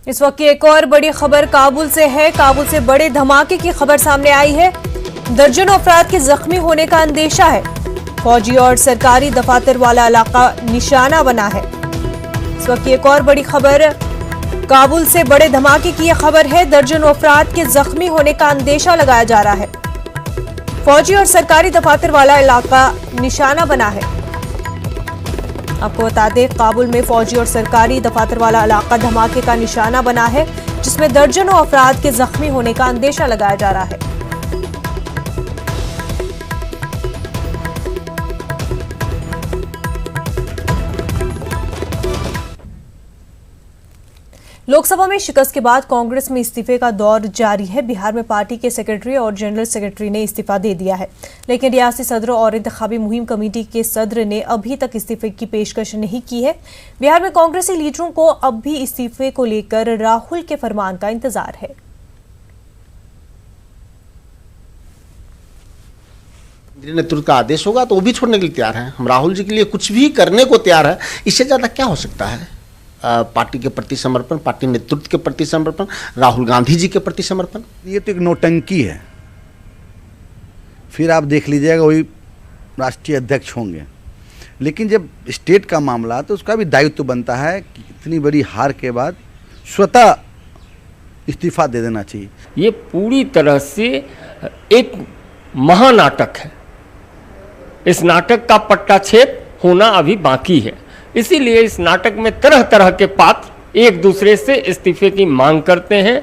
इस वक्त की एक और बड़ी खबर काबुल से है। काबुल से बड़े धमाके की खबर सामने आई है। दर्जनों अफराद के जख्मी होने का अंदेशा है। फौजी और सरकारी दफातर वाला इलाका निशाना बना है। इस वक्त की एक और बड़ी खबर काबुल से बड़े धमाके की यह खबर है। दर्जनों अफराद के जख्मी होने का अंदेशा लगाया जा रहा है। फौजी और सरकारी दफातर वाला इलाका निशाना बना है। आपको बता दें, काबुल में फौजी और सरकारी दफातर वाला इलाका धमाके का निशाना बना है, जिसमें दर्जनों अफराद के जख्मी होने का अंदेशा लगाया जा रहा है। लोकसभा में शिकस्त के बाद कांग्रेस में इस्तीफे का दौर जारी है। बिहार में पार्टी के सेक्रेटरी और जनरल सेक्रेटरी ने इस्तीफा दे दिया है, लेकिन रियासती सदरों और इंतखाबी मुहिम कमेटी के सदर ने अभी तक इस्तीफे की पेशकश नहीं की है। बिहार में कांग्रेसी लीडरों को अब भी इस्तीफे को लेकर राहुल के फरमान का इंतजार है। नेतृत्व का आदेश होगा तो वो भी छोड़ने के लिए तैयार है। हम राहुल जी के लिए कुछ भी करने को तैयार है। इससे ज्यादा क्या हो सकता है? पार्टी के प्रति समर्पण, पार्टी नेतृत्व के प्रति समर्पण, राहुल गांधी जी के प्रति समर्पण। ये तो एक नौटंकी है। फिर आप देख लीजिएगा वही राष्ट्रीय अध्यक्ष होंगे, लेकिन जब स्टेट का मामला तो उसका भी दायित्व बनता है कि इतनी बड़ी हार के बाद स्वतः इस्तीफा दे देना चाहिए। ये पूरी तरह से एक महानाटक है। इस नाटक का पट्टाछेद होना अभी बाकी है। इसीलिए इस नाटक में तरह तरह के पात्र एक दूसरे से इस्तीफे की मांग करते हैं।